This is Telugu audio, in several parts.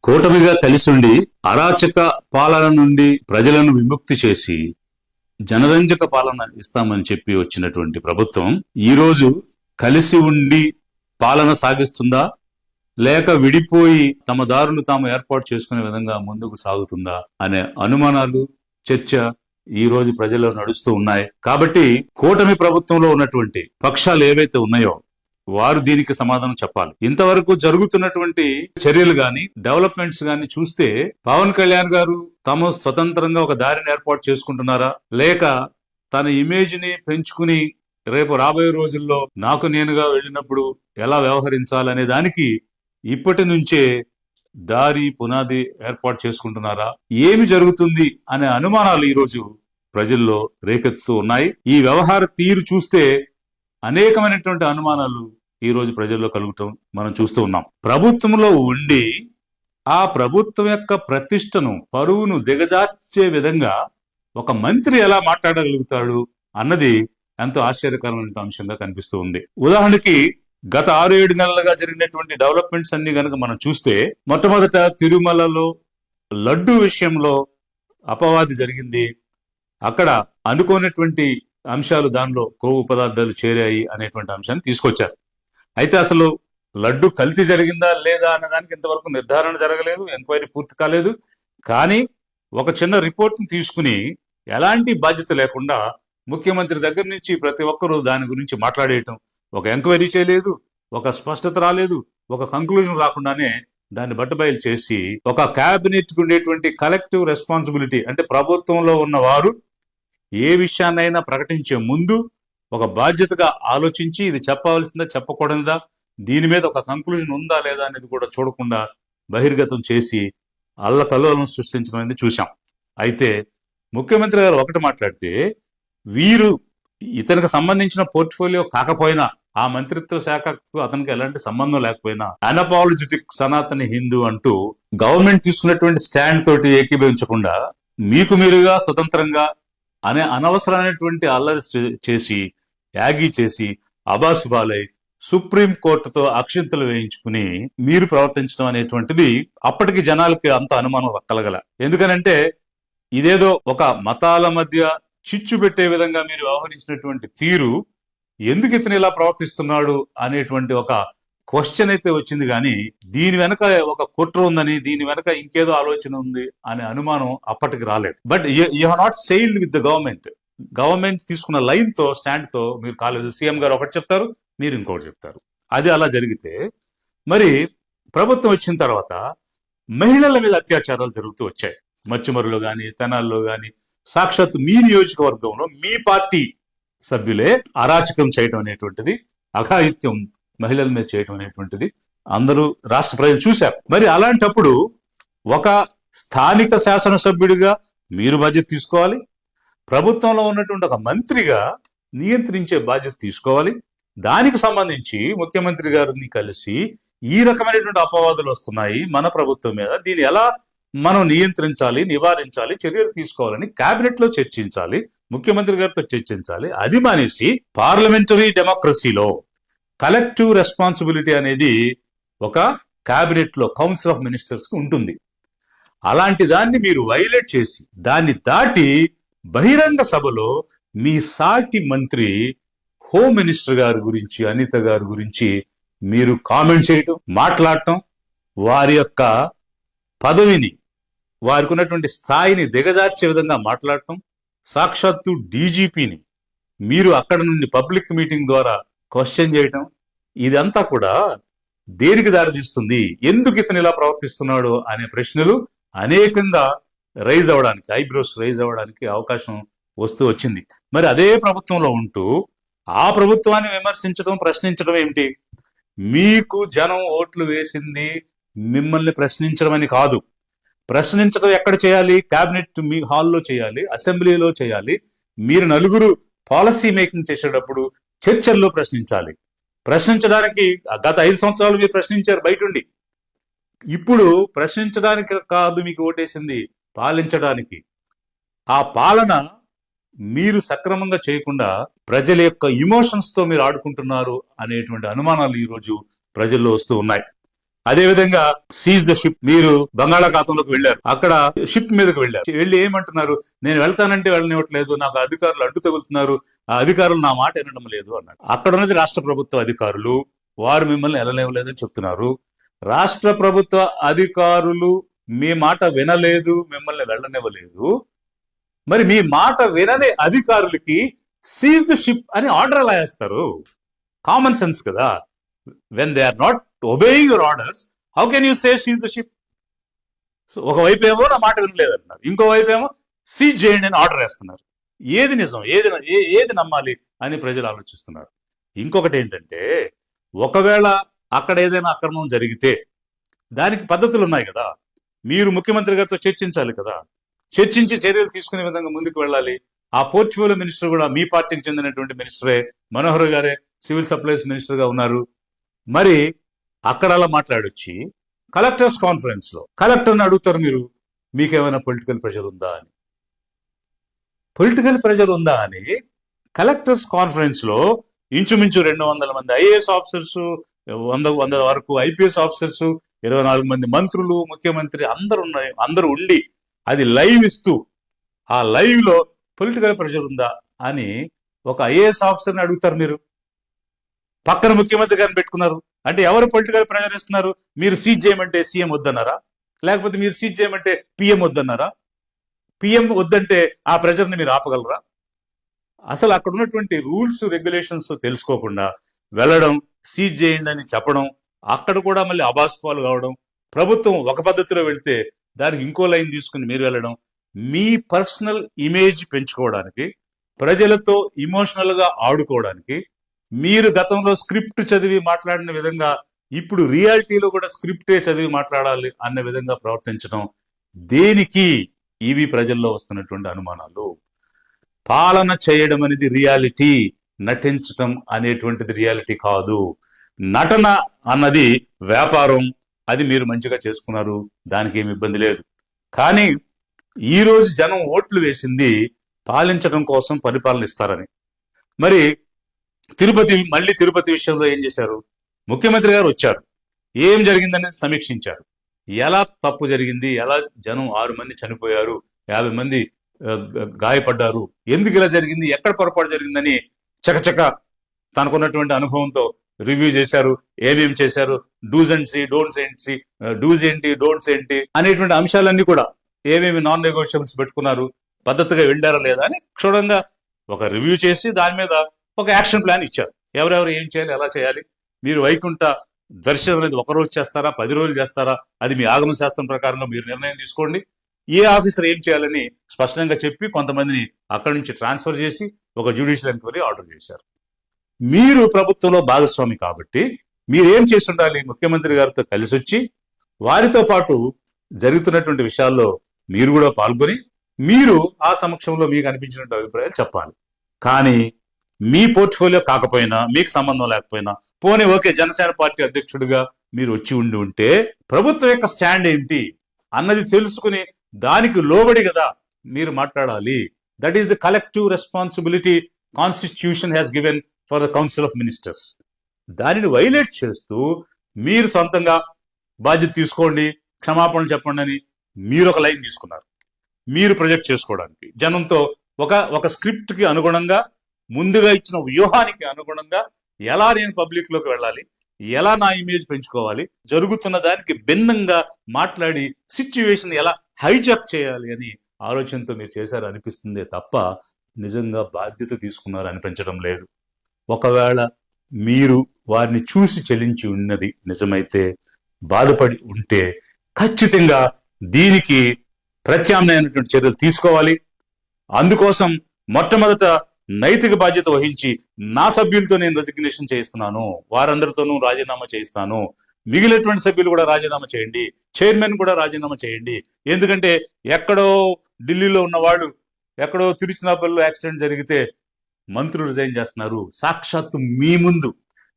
కూటమిగా కలిసుండి అరాచక పాలన నుండి ప్రజలను విముక్తి చేసి జనరంజక పాలన ఇస్తామని చెప్పి వచ్చినటువంటి ప్రభుత్వం ఈరోజు కలిసి ఉండి పాలన సాగిస్తుందా లేక విడిపోయి తమ దారులు తాము ఏర్పాటు చేసుకునే విధంగా ముందుకు సాగుతుందా అనే అనుమానాలు చర్చ ఈ రోజు ప్రజల్లో నడుస్తూ ఉన్నాయి. కాబట్టి కూటమి ప్రభుత్వంలో ఉన్నటువంటి పక్షాలు ఏవైతే ఉన్నాయో వారు దీనికి సమాధానం చెప్పాలి. ఇంతవరకు జరుగుతున్నటువంటి చర్యలు గాని డెవలప్మెంట్స్ గాని చూస్తే పవన్ కళ్యాణ్ గారు తాము స్వతంత్రంగా ఒక దారిని ఏర్పాటు చేసుకుంటున్నారా, లేక తన ఇమేజ్ ని పెంచుకుని రేపు రాబోయే రోజుల్లో నాకు నేనుగా వెళ్ళినప్పుడు ఎలా వ్యవహరించాలనే దానికి ఇప్పటి నుంచే దారి పునాది ఏర్పాటు చేసుకుంటున్నారా, ఏమి జరుగుతుంది అనే అనుమానాలు ఈరోజు ప్రజల్లో రేకెత్తుతూ ఉన్నాయి. ఈ వ్యవహార తీరు చూస్తే అనేకమైనటువంటి అనుమానాలు ఈ రోజు ప్రజల్లో కలుగుతాం మనం చూస్తూ ఉన్నాం. ప్రభుత్వంలో ఉండి ఆ ప్రభుత్వం యొక్క ప్రతిష్టను పరువును దిగజార్చే విధంగా ఒక మంత్రి ఎలా మాట్లాడగలుగుతాడు అన్నది ఎంతో ఆశ్చర్యకరమైన అంశంగా కనిపిస్తూ ఉంది. ఉదాహరణకి గత 6-7 నెలలుగా జరిగినటువంటి డెవలప్మెంట్స్ అన్ని గనక మనం చూస్తే, మొట్టమొదట తిరుమలలో లడ్డు విషయంలో అపవాది జరిగింది. అక్కడ అనుకోనటువంటి అంశాలు దానిలో కొవ్వు పదార్థాలు చేరాయి అనేటువంటి అంశాన్ని తీసుకొచ్చారు. అయితే అసలు లడ్డు కల్తీ జరిగిందా లేదా అనే దానికి ఇంతవరకు నిర్ధారణ జరగలేదు, ఎంక్వైరీ పూర్తి కాలేదు. కానీ ఒక చిన్న రిపోర్ట్ని తీసుకుని ఎలాంటి బాధ్యత లేకుండా ముఖ్యమంత్రి దగ్గర నుంచి ప్రతి ఒక్కరూ దాని గురించి మాట్లాడేయటం, ఒక ఎంక్వైరీ చేయలేదు, ఒక స్పష్టత రాలేదు, ఒక కంక్లూజన్ రాకుండానే దాన్ని బట్టబయలు చేసి ఒక క్యాబినెట్ కు ఉండేటువంటి కలెక్టివ్ రెస్పాన్సిబిలిటీ, అంటే ప్రభుత్వంలో ఉన్న వారు ఏ విషయాన్నైనా ప్రకటించే ముందు ఒక బాధ్యతగా ఆలోచించి ఇది చెప్పవలసిందా చెప్పకూడదా, దీని మీద ఒక కంక్లూజన్ ఉందా లేదా అనేది కూడా చూడకుండా బహిర్గతం చేసి అల్లకల్లోలం సృష్టించడం అనేది చూసాం. అయితే ముఖ్యమంత్రి గారు ఒకటి మాట్లాడితే, వీరు ఇతనికి సంబంధించిన పోర్ట్ఫోలియో కాకపోయినా, ఆ మంత్రిత్వ శాఖకు అతనికి ఎలాంటి సంబంధం లేకపోయినా అన్అపాలజెటిక్ సనాతన హిందూ అంటూ గవర్నమెంట్ తీసుకున్నటువంటి స్టాండ్ తోటి ఏకీభవించకుండా మీకు మీరుగా స్వతంత్రంగా అనే అనవసరమైనటువంటి అల్లరి చేసి యాగి చేసి అబాసుబాలై సుప్రీం కోర్టుతో అక్షింతలు వేయించుకుని మీరు ప్రవర్తించడం అనేటువంటిది అప్పటికి జనాలకి అంత అనుమానం కలగల. ఎందుకనంటే ఇదేదో ఒక మతాల మధ్య చిచ్చు పెట్టే విధంగా మీరు వ్యవహరించినటువంటి తీరు ఎందుకు ఇతను ఇలా ప్రవర్తిస్తున్నాడు అనేటువంటి ఒక క్వశ్చన్ అయితే వచ్చింది. కానీ దీని వెనక ఒక కుట్ర ఉందని, దీని వెనక ఇంకేదో ఆలోచన ఉంది అనే అనుమానం అప్పటికి రాలేదు. But you have not sailed with the government తీసుకున్న లైన్ తో, స్టాండ్ తో మీరు కాలేదు. సీఎం గారు ఒకటి చెప్తారు, మీరు ఇంకోటి చెప్తారు. అది అలా జరిగితే మరి ప్రభుత్వం వచ్చిన తర్వాత మహిళల మీద అత్యాచారాలు జరుగుతూ వచ్చాయి. మత్స్యమరులో గాని, తెనాల్లో గాని, సాక్షాత్ మీ నియోజకవర్గంలో మీ పార్టీ సభ్యులే అరాచకం చేయడం అనేటువంటిది, అఘాయిత్యం మహిళల మీద చేయడం అనేటువంటిది అందరూ రాష్ట్ర ప్రజలు చూశారు. మరి అలాంటప్పుడు ఒక స్థానిక శాసనసభ్యుడిగా మీరు బాధ్యత తీసుకోవాలి, ప్రభుత్వంలో ఉన్నటువంటి ఒక మంత్రిగా నియంత్రించే బాధ్యత తీసుకోవాలి. దానికి సంబంధించి ముఖ్యమంత్రి గారిని కలిసి ఈ రకమైనటువంటి అపవాదులు వస్తున్నాయి మన ప్రభుత్వం మీద, దీన్ని ఎలా మనం నియంత్రించాలి, నివారించాలి, చర్యలు తీసుకోవాలని కేబినెట్ లో చర్చించాలి, ముఖ్యమంత్రి గారితో చర్చించాలి. అది మానేసి పార్లమెంటరీ డెమోక్రసీలో కలెక్టివ్ రెస్పాన్సిబిలిటీ అనేది ఒక కేబినెట్ లో కౌన్సిల్ ఆఫ్ మినిస్టర్స్ కి ఉంటుంది. అలాంటి దాన్ని మీరు వైలేట్ చేసి దాన్ని దాటి బహిరంగ సభలో మీ సాటి మంత్రి హోమ్ మినిస్టర్ గారి గురించి, అనిత గారి గురించి మీరు కామెంట్ చేయటం, మాట్లాడటం, వారి యొక్క పదవిని, వారికి ఉన్నటువంటి స్థాయిని దిగజార్చే విధంగా మాట్లాడటం, సాక్షాత్తు డీజీపీని మీరు అక్కడ నుండి పబ్లిక్ మీటింగ్ ద్వారా క్వశ్చన్ చేయటం, ఇదంతా కూడా దేనికి దారితీస్తుంది, ఎందుకు ఇతను ఇలా ప్రవర్తిస్తున్నాడు అనే ప్రశ్నలు అనేకంగా రైజ్ అవ్వడానికి, ఐబ్రోస్ రైజ్ అవ్వడానికి అవకాశం వస్తూ వచ్చింది. మరి అదే ప్రభుత్వంలో ఉంటూ ఆ ప్రభుత్వాన్ని విమర్శించడం, ప్రశ్నించడం ఏమిటి? మీకు జనం ఓట్లు వేసింది మిమ్మల్ని ప్రశ్నించడం అని కాదు. ప్రశ్నించడం ఎక్కడ చేయాలి? కేబినెట్ మీ హాల్లో చేయాలి, అసెంబ్లీలో చేయాలి. మీరు నలుగురు పాలసీ మేకింగ్ చేసేటప్పుడు చర్చల్లో ప్రశ్నించాలి. ప్రశ్నించడానికి గత 5 సంవత్సరాలు మీరు ప్రశ్నించారు బయటుండి. ఇప్పుడు ప్రశ్నించడానికి కాదు మీకు ఓటేసింది, పాలించడానికి. ఆ పాలన మీరు సక్రమంగా చేయకుండా ప్రజల యొక్క ఇమోషన్స్ తో మీరు ఆడుకుంటున్నారు అనేటువంటి అనుమానాలు ఈరోజు ప్రజల్లో వస్తూ ఉన్నాయి. అదేవిధంగా సీజ్ ద షిప్, మీరు బంగాళాఖాతంలోకి వెళ్ళారు, అక్కడ షిప్ మీదకి వెళ్ళారు, వెళ్ళి ఏమంటున్నారు, నేను వెళ్తానంటే వెళ్ళనివ్వట్లేదు, నాకు అధికారులు అడ్డు తగులుతున్నారు, ఆ అధికారులు నా మాట వినడం లేదు అన్నాడు. అక్కడ ఉన్నది రాష్ట్ర ప్రభుత్వ అధికారులు, వారు మిమ్మల్ని వెళ్ళనివ్వలేదని చెప్తున్నారు. రాష్ట్ర ప్రభుత్వ అధికారులు మీ మాట వినలేదు, మిమ్మల్ని వెళ్ళనివ్వలేదు, మరి మీ మాట వినని అధికారులకి సీజ్ ద షిప్ అని ఆర్డర్ ఎలా వేస్తారు? కామన్ సెన్స్ కదా. When they are not obeying your orders, how can you say seize the ship? So ఒకవైపు ఏమో నా మాట వినలేదంటున్నారు, ఇంకోవైపు ఏమో సీజ్ చేయండి అని ఆర్డర్ వేస్తున్నారు. ఏది నిజం, ఏది నమ్మాలి అని ప్రజలు ఆలోచిస్తున్నారు. ఇంకొకటి ఏంటంటే, ఒకవేళ అక్కడ ఏదైనా అక్రమం జరిగితే దానికి పద్ధతులు ఉన్నాయి కదా, మీరు ముఖ్యమంత్రి గారితో చర్చించాలి కదా, చర్చించి చర్యలు తీసుకునే విధంగా ముందుకు వెళ్ళాలి. ఆ పోర్ట్ఫోలియో మినిస్టర్ కూడా మీ పార్టీకి చెందినటువంటి మినిస్టరే, మనోహర్ గారే సివిల్ సప్లైస్ మినిస్టర్ గా ఉన్నారు. మరి అక్కడ అలా మాట్లాడొచ్చి కలెక్టర్స్ కాన్ఫరెన్స్ లో కలెక్టర్ని అడుగుతారు, మీరు మీకేమైనా పొలిటికల్ ప్రెషర్ ఉందా అని. పొలిటికల్ ప్రెషర్ ఉందా అని కలెక్టర్స్ కాన్ఫరెన్స్ లో ఇంచుమించు 200 మంది ఐఏఎస్ ఆఫీసర్స్, 100 వరకు ఐపీఎస్ ఆఫీసర్స్, 24 మంది మంత్రులు, ముఖ్యమంత్రి అందరూ ఉండి అది లైవ్ ఇస్తూ, ఆ లైవ్ లో పొలిటికల్ ప్రెషర్ ఉందా అని ఒక ఐఏఎస్ ఆఫీసర్ని అడుగుతారు మీరు. పక్కన ముఖ్యమంత్రి గారిని పెట్టుకున్నారు అంటే ఎవరు పొలిటికల్ ప్రెషర్ ఇస్తున్నారు? మీరు సీజ్ చేయమంటే సీఎం వద్దన్నారా? లేకపోతే మీరు సీజ్ చేయమంటే పిఎం వద్దన్నారా? పిఎం వద్దంటే ఆ ప్రెషర్ని మీరు ఆపగలరా? అసలు అక్కడ ఉన్నటువంటి రూల్స్ రెగ్యులేషన్స్ తెలుసుకోకుండా వెళ్ళడం, సీజ్ చేయండి అని చెప్పడం, అక్కడ కూడా మళ్ళీ అబాస్పాలు కావడం, ప్రభుత్వం ఒక పద్ధతిలో వెళ్తే దానికి ఇంకో లైన్ తీసుకుని మీరు వెళ్ళడం, మీ పర్సనల్ ఇమేజ్ పెంచుకోవడానికి, ప్రజలతో ఇమోషనల్ గా ఆడుకోవడానికి, మీరు గతంలో స్క్రిప్ట్ చదివి మాట్లాడిన విధంగా ఇప్పుడు రియాలిటీలో కూడా స్క్రిప్టే చదివి మాట్లాడాలి అన్న విధంగా ప్రవర్తించడం, దేనికి? ఇవి ప్రజల్లో వస్తున్నటువంటి అనుమానాలు. పాలన చేయడం అనేది రియాలిటీ, నటించటం అనేటువంటిది రియాలిటీ కాదు. నటన అన్నది వ్యాపారం, అది మీరు మంచిగా చేసుకున్నారు, దానికి ఏమి ఇబ్బంది లేదు. కానీ ఈ రోజు జనం ఓట్లు వేసింది పాలించడం కోసం, పరిపాలన ఇస్తారని. మరి తిరుపతి విషయంలో ఏం చేశారు? ముఖ్యమంత్రి గారు వచ్చారు, ఏం జరిగిందనేది సమీక్షించారు. ఎలా తప్పు జరిగింది, ఎలా జనం 6 మంది చనిపోయారు, 50 మంది గాయపడ్డారు, ఎందుకు ఇలా జరిగింది, ఎక్కడ పొరపాటు జరిగిందని చకచక తనకున్నటువంటి అనుభవంతో రివ్యూ చేశారు. ఏమేం చేశారు, డూస్ ఏంటి, డోంట్స్ ఏంటి అనేటువంటి అంశాలన్నీ కూడా, ఏమేమి నాన్ నెగోషియబుల్స్ పెట్టుకున్నారు, పద్ధతిగా వెళ్ళారా లేదా అని క్షుణ్ణంగా ఒక రివ్యూ చేసి దాని మీద ఒక యాక్షన్ ప్లాన్ ఇచ్చారు. ఎవరెవరు ఏం చేయాలి, ఎలా చేయాలి, మీరు వైకుంఠ దర్శనం అనేది 1 రోజు చేస్తారా, 10 రోజులు చేస్తారా, అది మీ ఆగమ శాస్త్రం ప్రకారంగా మీరు నిర్ణయం తీసుకోండి. ఏ ఆఫీసర్ ఏం చేయాలని స్పష్టంగా చెప్పి కొంతమందిని అక్కడి నుంచి ట్రాన్స్ఫర్ చేసి ఒక జ్యుడిషియల్ ఎంక్వైరీ ఆర్డర్ చేశారు. మీరు ప్రభుత్వంలో భాగస్వామి కాబట్టి మీరేం చేసి ఉండాలి? ముఖ్యమంత్రి గారితో కలిసి వచ్చి వారితో పాటు జరుగుతున్నటువంటి విషయాల్లో మీరు కూడా పాల్గొని, మీరు ఆ సమక్షంలో మీకు అనిపించినటువంటి అభిప్రాయాలు చెప్పాలి. కానీ మీ పోర్ట్ఫోలియో కాకపోయినా, మీకు సంబంధం లేకపోయినా, పోనీ ఓకే జనసేన పార్టీ అధ్యక్షుడిగా మీరు వచ్చి ఉంటే ప్రభుత్వం యొక్క స్టాండ్ ఏంటి అన్నది తెలుసుకుని దానికి లోబడి కదా మీరు మాట్లాడాలి. That is the collective responsibility constitution has given for the council of ministers. దానిని వైలేట్ చేస్తూ మీరు సొంతంగా బాధ్యత తీసుకోండి, క్షమాపణలు చెప్పండి అని మీరు ఒక లైన్ తీసుకున్నారు. మీరు ప్రొజెక్ట్ చేసుకోవడానికి జనంతో ఒక స్క్రిప్ట్ కి అనుగుణంగా, ముందుగా ఇచ్చిన వ్యూహానికి అనుగుణంగా ఎలా నేను పబ్లిక్ లోకి వెళ్ళాలి, ఎలా నా ఇమేజ్ పెంచుకోవాలి, జరుగుతున్న దానికి భిన్నంగా మాట్లాడి సిచ్యువేషన్ ఎలా హైజాక్ చేయాలి అని ఆలోచనతో మీరు చేశారు అనిపిస్తుందే తప్ప నిజంగా బాధ్యత తీసుకున్నారు అనిపించడం లేదు. ఒకవేళ మీరు వారిని చూసి చెలించి ఉన్నది నిజమైతే, బాధపడి ఉంటే ఖచ్చితంగా దీనికి ప్రత్యామ్నాయమైనటువంటి చర్యలు తీసుకోవాలి. అందుకోసం మొట్టమొదట నైతిక బాధ్యత వహించి నా సభ్యులతో నేను రెసిగ్నేషన్ చేయిస్తున్నాను, వారందరితోనూ రాజీనామా చేయిస్తాను, మిగిలినటువంటి సభ్యులు కూడా రాజీనామా చేయండి, చైర్మన్ కూడా రాజీనామా చేయండి. ఎందుకంటే ఎక్కడో ఢిల్లీలో ఉన్నవాడు ఎక్కడో తిరుచినాపల్లిలో యాక్సిడెంట్ జరిగితే మంత్రులు రిజైన్ చేస్తున్నారు. సాక్షాత్తు మీ ముందు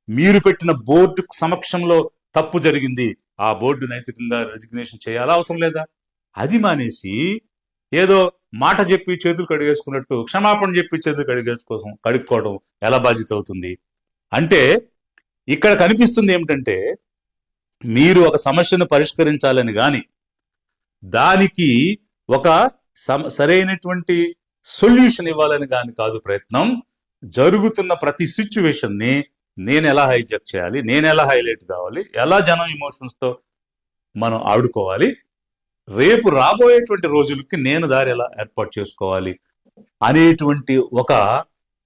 మీరు పెట్టిన బోర్డు సమక్షంలో తప్పు జరిగింది, ఆ బోర్డు నైతికంగా రెసిగ్నేషన్ చేయాలా అవసరం లేదా? అది మానేసి ఏదో మాట చెప్పి చేతులు కడిగేసుకున్నట్టు క్షమాపణ చెప్పి చేతులు కడుక్కోవడం ఎలా బాధ్యత అవుతుంది? అంటే ఇక్కడ కనిపిస్తుంది ఏమిటంటే మీరు ఒక సమస్యను పరిష్కరించాలని గాని దానికి ఒక సరైనటువంటి సొల్యూషన్ ఇవ్వాలని కానీ కాదు ప్రయత్నం. జరుగుతున్న ప్రతి సిచ్యువేషన్ ని నేను ఎలా హైజాక్ చేయాలి, నేను ఎలా హైలైట్ కావాలి, ఎలా జనం ఇమోషన్స్ తో మనం ఆడుకోవాలి, రేపు రాబోయేటువంటి రోజులకి నేను దారి ఎలా ఏర్పాటు చేసుకోవాలి అనేటువంటి ఒక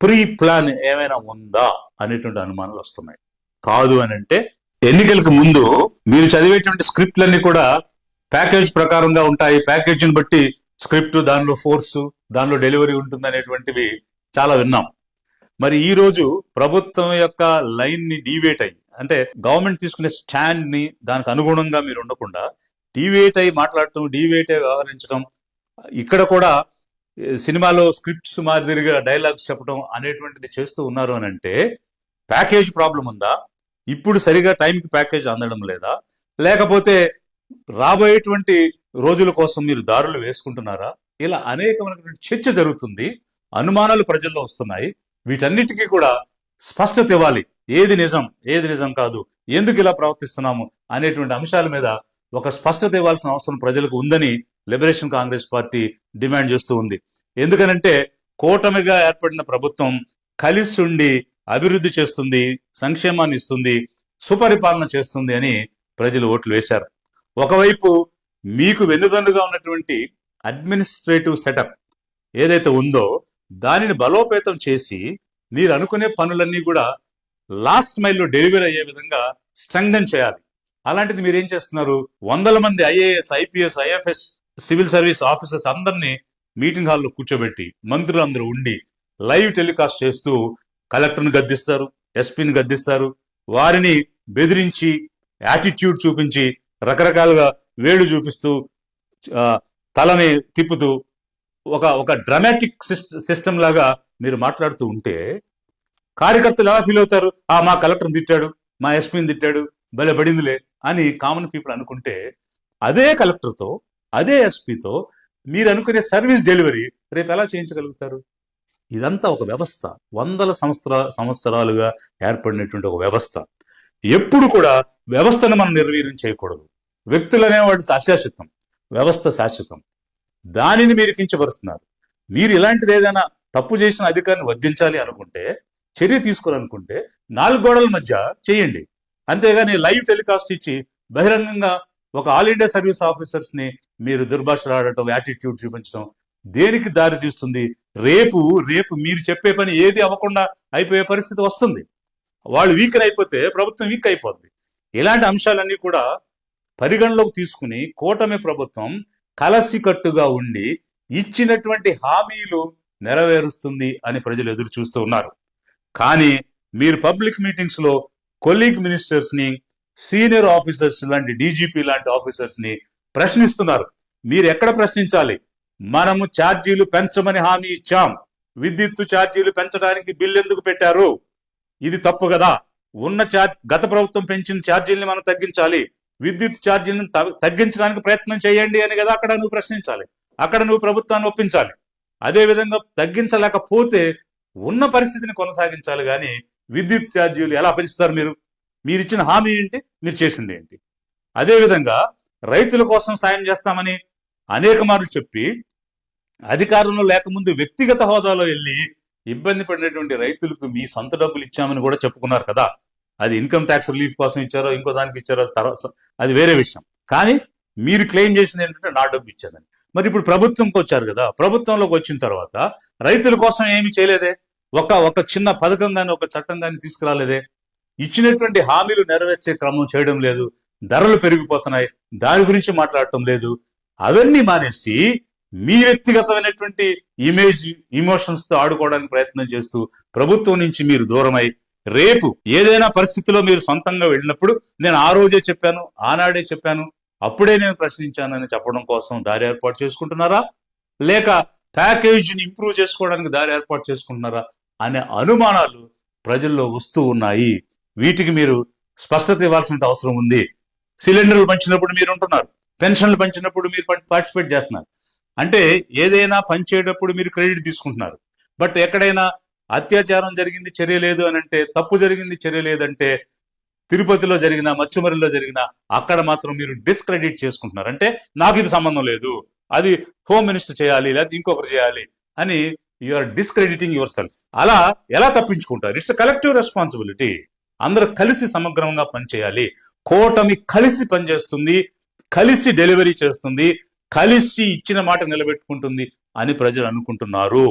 ప్రీ ప్లాన్ ఏమైనా ఉందా అనేటువంటి అనుమానాలు వస్తున్నాయి. కాదు అని అంటే ఎన్నికలకు ముందు మీరు చదివేటువంటి స్క్రిప్ట్లన్నీ కూడా ప్యాకేజ్ ప్రకారంగా ఉంటాయి, ప్యాకేజీని బట్టి స్క్రిప్ట్, దానిలో ఫోర్స్, దానిలో డెలివరీ ఉంటుంది అనేటువంటివి చాలా విన్నాం. మరి ఈ రోజు ప్రభుత్వం యొక్క లైన్ ని డీవేట్ అయ్యి, అంటే గవర్నమెంట్ తీసుకునే స్టాండ్ ని దానికి అనుగుణంగా మీరు ఉండకుండా డీవేట్ అయ్యి మాట్లాడటం, డీవేట్ అయ్యి వ్యవహరించడం, ఇక్కడ కూడా సినిమాలో స్క్రిప్ట్స్ మాదిరిగా డైలాగ్స్ చెప్పడం అనేటువంటిది చేస్తూ ఉన్నారు అని అంటే ప్యాకేజ్ ప్రాబ్లం ఉందా, ఇప్పుడు సరిగా టైంకి ప్యాకేజ్ అందడం లేదా, లేకపోతే రాబోయేటువంటి రోజుల కోసం మీరు దారులు వేసుకుంటున్నారా? ఇలా అనేకమైనటువంటి చర్చ జరుగుతుంది, అనుమానాలు ప్రజల్లో వస్తున్నాయి. వీటన్నిటికీ కూడా స్పష్టత ఇవ్వాలి. ఏది నిజం, ఏది నిజం కాదు, ఎందుకు ఇలా ప్రవర్తిస్తున్నాము అనేటువంటి అంశాల మీద ఒక స్పష్టత ఇవ్వాల్సిన అవసరం ప్రజలకు ఉందని లిబరేషన్ కాంగ్రెస్ పార్టీ డిమాండ్ చేస్తూ ఉంది. ఎందుకనంటే కూటమిగా ఏర్పడిన ప్రభుత్వం కలిసి ఉండి అభివృద్ధి చేస్తుంది, సంక్షేమాన్ని ఇస్తుంది, సుపరిపాలన చేస్తుంది అని ప్రజలు ఓట్లు వేశారు. ఒకవైపు మీకు వెన్నుదన్నుగా ఉన్నటువంటి అడ్మినిస్ట్రేటివ్ సెటప్ ఏదైతే ఉందో దానిని బలోపేతం చేసి మీరు అనుకునే పనులన్నీ కూడా లాస్ట్ మైల్లో డెలివరీ అయ్యే విధంగా స్ట్రెంగ్థెన్ చేయాలి. అలాంటిది మీరేం చేస్తున్నారు? వందల మంది IAS, IPS, IFS, civil service officers అందరినీ మీటింగ్ హాల్లో కూర్చోబెట్టి మంత్రులు అందరూ ఉండి లైవ్ టెలికాస్ట్ చేస్తూ కలెక్టర్ని గద్దిస్తారు, ఎస్పీని గద్దిస్తారు, వారిని బెదిరించి యాటిట్యూడ్ చూపించి రకరకాలుగా వేళ్ళు చూపిస్తూ తలని తిప్పుతూ ఒక డ్రామాటిక్ సిస్టమ్ లాగా మీరు మాట్లాడుతూ ఉంటే కార్యకర్తలు ఎలా ఫీల్ అవుతారు? మా కలెక్టర్ని తిట్టాడు, మా ఎస్పీని తిట్టాడు, భలే పడిందిలే అని కామన్ పీపుల్ అనుకుంటే అదే కలెక్టర్తో, అదే ఎస్పీతో మీరు అనుకునే సర్వీస్ డెలివరీ రేపు ఎలా చేయించగలుగుతారు? ఇదంతా ఒక వ్యవస్థ, వందల సంవత్సరాలుగా ఏర్పడినటువంటి ఒక వ్యవస్థ. ఎప్పుడు కూడా వ్యవస్థను మనం నిర్వీర్యం చేయకూడదు. వ్యక్తులు అనేవాడు అశాశ్వతం, వ్యవస్థ శాశ్వతం. దానిని మీరు కించపరుస్తున్నారు. మీరు ఇలాంటిది ఏదైనా తప్పు చేసిన అధికారిని వధించాలి అనుకుంటే, చర్య తీసుకోవాలనుకుంటే 4 గోడల మధ్య చేయండి. అంతేగాని లైవ్ టెలికాస్ట్ ఇచ్చి బహిరంగంగా ఒక ఆల్ ఇండియా సర్వీస్ ఆఫీసర్స్ ని మీరు దుర్భాషలు ఆడటం, యాటిట్యూడ్ చూపించడం దేనికి దారి తీస్తుంది? రేపు మీరు చెప్పే పని ఏది అవ్వకుండా అయిపోయే పరిస్థితి వస్తుంది. వాళ్ళు వీక్ అయిపోతే ప్రభుత్వం వీక్ అయిపోద్ది. ఇలాంటి అంశాలన్నీ కూడా పరిగణలోకి తీసుకుని కూటమి ప్రభుత్వం కలసికట్టుగా ఉండి ఇచ్చినటువంటి హామీలు నెరవేరుస్తుంది అని ప్రజలు ఎదురు చూస్తూ ఉన్నారు. కానీ మీరు పబ్లిక్ మీటింగ్స్ లో కొలీగ్ మినిస్టర్స్ ని, సీనియర్ ఆఫీసర్స్ లాంటి డీజీపీ లాంటి ఆఫీసర్స్ ని ప్రశ్నిస్తున్నారు. మీరు ఎక్కడ ప్రశ్నించాలి? మనము ఛార్జీలు పెంచమని హామీ ఇచ్చాం, విద్యుత్ ఛార్జీలు పెంచడానికి బిల్లు ఎందుకు పెట్టారు? ఇది తప్పు కదా. గత ప్రభుత్వం పెంచిన ఛార్జీల్ని మనం తగ్గించాలి, విద్యుత్ ఛార్జీలను తగ్గించడానికి ప్రయత్నం చేయండి అని కదా అక్కడ నువ్వు ప్రశ్నించాలి, అక్కడ నువ్వు ప్రభుత్వాన్ని ఒప్పించాలి. అదే విధంగా తగ్గించలేకపోతే ఉన్న పరిస్థితిని కొనసాగించాలి. కానీ విద్యుత్ ఛార్జీలు ఎలా పెంచుతారు? మీరు ఇచ్చిన హామీ ఏంటి? మీరు చేసింది ఏంటి? అదేవిధంగా రైతుల కోసం సాయం చేస్తామని అనేక మార్లు చెప్పి అధికారంలో లేకముందు వ్యక్తిగత హోదాలో వెళ్ళి ఇబ్బంది పడినటువంటి రైతులకు మీ సొంత డబ్బులు ఇచ్చామని కూడా చెప్పుకున్నారు కదా. అది ఇన్కమ్ ట్యాక్స్ రిలీఫ్ కోసం ఇచ్చారో ఇంకో దానికి ఇచ్చారో అది వేరే విషయం. కానీ మీరు క్లెయిమ్ చేసింది ఏంటంటే నా డబ్బు ఇచ్చారని. మరి ఇప్పుడు ప్రభుత్వంకి వచ్చారు కదా, ప్రభుత్వంలోకి వచ్చిన తర్వాత రైతుల కోసం ఏమి చేయలేదే, ఒక చిన్న పథకం కానీ ఒక చట్టం కానీ తీసుకురాలేదే, ఇచ్చినటువంటి హామీలు నెరవేర్చే క్రమం చేయడం లేదు, ధరలు పెరిగిపోతున్నాయి దాని గురించి మాట్లాడటం లేదు. అవన్నీ మానేసి మీ వ్యక్తిగతమైనటువంటి ఇమోషన్స్ తో ఆడుకోవడానికి ప్రయత్నం చేస్తూ ప్రభుత్వం నుంచి మీరు దూరమై రేపు ఏదైనా పరిస్థితిలో మీరు సొంతంగా వెళ్ళినప్పుడు నేను ఆ రోజే చెప్పాను, ఆనాడే చెప్పాను, అప్పుడే నేను ప్రశ్నించానని చెప్పడం కోసం దారి ఏర్పాటు చేసుకుంటున్నారా, లేక ప్యాకేజీని ఇంప్రూవ్ చేసుకోవడానికి దారి ఏర్పాటు చేసుకుంటున్నారా అనే అనుమానాలు ప్రజల్లో వస్తూ ఉన్నాయి. వీటికి మీరు స్పష్టత ఇవ్వాల్సిన అవసరం ఉంది. సిలిండర్లు పంచినప్పుడు మీరు ఉంటున్నారు, పెన్షన్లు పంచినప్పుడు మీరు పార్టిసిపేట్ చేస్తున్నారు. అంటే ఏదైనా పనిచేయటప్పుడు మీరు క్రెడిట్ తీసుకుంటున్నారు. బట్ ఎక్కడైనా అత్యాచారం జరిగింది చర్య లేదు అని అంటే, తప్పు జరిగింది చర్య లేదంటే తిరుపతిలో జరిగిన, మచ్చుమరిలో జరిగిన అక్కడ మాత్రం మీరు డిస్క్రెడిట్ చేసుకుంటున్నారు. అంటే నాకు ఇది సంబంధం లేదు, అది హోమ్ మినిస్టర్ చేయాలి లేదా ఇంకొకరు చేయాలి అని you are discrediting your self. అలా ఎలా తప్పించుకుంటారు? It's collective responsibility. అందరూ కలిసి సమగ్రంగా పనిచేయాలి. కూటమి కలిసి పనిచేస్తుంది, కలిసి డెలివరీ చేస్తుంది, కలిసి ఇచ్చిన మాట నిలబెట్టుకుంటుంది అని ప్రజలు అనుకుంటున్నారు.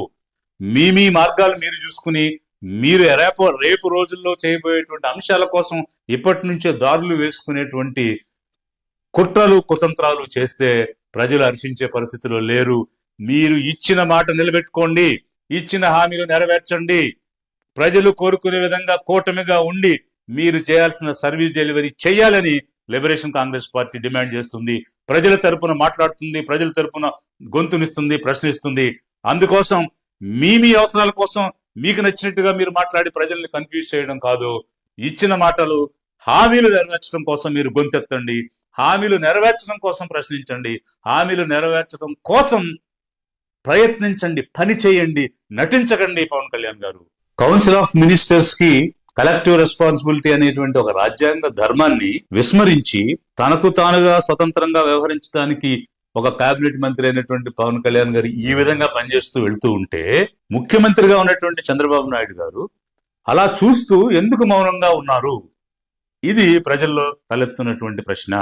మీ మార్గాలు మీరు చూసుకుని మీరు రేపు రోజుల్లో చేయబోయేటువంటి అంశాల కోసం ఇప్పటి నుంచే దారులు వేసుకునేటువంటి కుట్రలు కుతంత్రాలు చేస్తే ప్రజలు హర్షించే పరిస్థితిలో లేరు. మీరు ఇచ్చిన మాట నిలబెట్టుకోండి, ఇచ్చిన హామీలు నెరవేర్చండి. ప్రజలు కోరుకునే విధంగా కూటమిగా ఉండి మీరు చేయాల్సిన సర్వీస్ డెలివరీ చేయాలని లిబరేషన్ కాంగ్రెస్ పార్టీ డిమాండ్ చేస్తుంది. ప్రజల తరపున మాట్లాడుతుంది, ప్రజల తరపున గొంతునిస్తుంది, ప్రశ్నిస్తుంది. అందుకోసం మీ అవసరాల కోసం మీకు నచ్చినట్టుగా మీరు మాట్లాడి ప్రజల్ని కన్ఫ్యూజ్ చేయడం కాదు. ఇచ్చిన మాటలు, హామీలు నెరవేర్చడం కోసం మీరు గొంతెత్తండి, హామీలు నెరవేర్చడం కోసం ప్రశ్నించండి, హామీలు నెరవేర్చడం కోసం ప్రయత్నించండి, పని చేయండి, నటించకండి. పవన్ కళ్యాణ్ గారు కౌన్సిల్ ఆఫ్ మినిస్టర్స్ కి కలెక్టివ్ రెస్పాన్సిబిలిటీ అనేటువంటి ఒక రాజ్యాంగ ధర్మాన్ని విస్మరించి తనకు తానుగా స్వతంత్రంగా వ్యవహరించడానికి ఒక కేబినెట్ మంత్రి అయినటువంటి పవన్ కళ్యాణ్ గారు ఈ విధంగా పనిచేస్తూ వెళ్తూ ఉంటే, ముఖ్యమంత్రిగా ఉన్నటువంటి చంద్రబాబు నాయుడు గారు అలా చూస్తూ ఎందుకు మౌనంగా ఉన్నారు? ఇది ప్రజల్లో తలెత్తున్నటువంటి ప్రశ్న.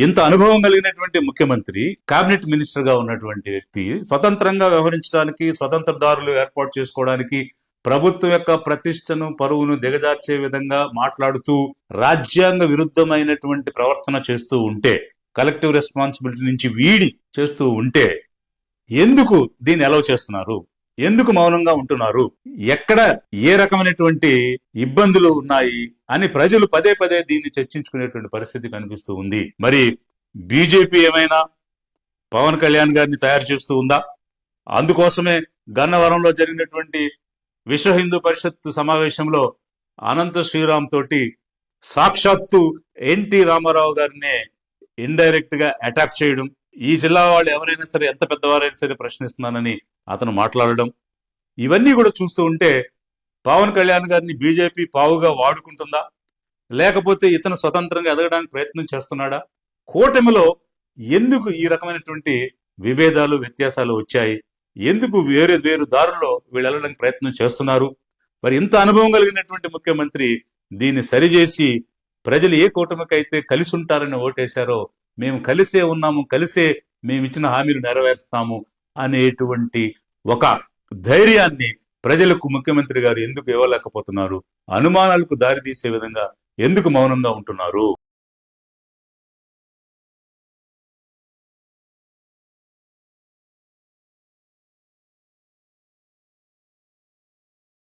ఇంత అనుభవం కలిగినటువంటి ముఖ్యమంత్రి, కేబినెట్ మినిస్టర్ గా ఉన్నటువంటి వ్యక్తి స్వతంత్రంగా వ్యవహరించడానికి, స్వతంత్ర దారులు ఏర్పాటు చేసుకోవడానికి, ప్రభుత్వం యొక్క ప్రతిష్టను, పరువును దిగజార్చే విధంగా మాట్లాడుతూ రాజ్యాంగ విరుద్ధమైనటువంటి ప్రవర్తన చేస్తూ ఉంటే, కలెక్టివ్ రెస్పాన్సిబిలిటీ నుంచి వీడి చేస్తూ ఉంటే ఎందుకు దీన్ని అలౌ చేస్తున్నారు? ఎందుకు మౌనంగా ఉంటున్నారు? ఎక్కడ ఏ రకమైనటువంటి ఇబ్బందులు ఉన్నాయి అని ప్రజలు పదే పదే దీన్ని చర్చించుకునేటువంటి పరిస్థితి కనిపిస్తూ ఉంది. మరి బీజేపీ ఏమైనా పవన్ కళ్యాణ్ గారిని తయారు చేస్తూ ఉందా? అందుకోసమే గన్నవరంలో జరిగినటువంటి విశ్వ హిందూ పరిషత్ సమావేశంలో అనంత శ్రీరామ్ తోటి సాక్షాత్తు ఎన్టీ రామారావు గారినే ఇండైరెక్ట్ గా అటాక్ చేయడం, ఈ జిల్లా వాళ్ళు ఎవరైనా సరే, ఎంత పెద్దవారైనా సరే ప్రశ్నిస్తున్నానని అతను మాట్లాడడం, ఇవన్నీ కూడా చూస్తూ ఉంటే పవన్ కళ్యాణ్ గారిని బీజేపీ పావుగా వాడుకుంటుందా, లేకపోతే ఇతను స్వతంత్రంగా ఎదగడానికి ప్రయత్నం చేస్తున్నాడా? కూటమిలో ఎందుకు ఈ రకమైనటువంటి విభేదాలు, వ్యత్యాసాలు వచ్చాయి? ఎందుకు వేరు దారుల్లో వీళ్ళు వెళ్ళడానికి ప్రయత్నం చేస్తున్నారు? మరి ఇంత అనుభవం కలిగినటువంటి ముఖ్యమంత్రి దీన్ని సరిచేసి ప్రజలు ఏ కూటమికైతే కలిసి ఉంటారని ఓటేశారో, మేము కలిసే ఉన్నాము, కలిసే మేము ఇచ్చిన హామీలు నెరవేరుస్తాము అనేటువంటి ఒక ధైర్యాన్ని ప్రజలకు ముఖ్యమంత్రి గారు ఎందుకు ఇవ్వలేకపోతున్నారు? అనుమానాలకు దారితీసే విధంగా ఎందుకు మౌనంగా ఉంటున్నారు?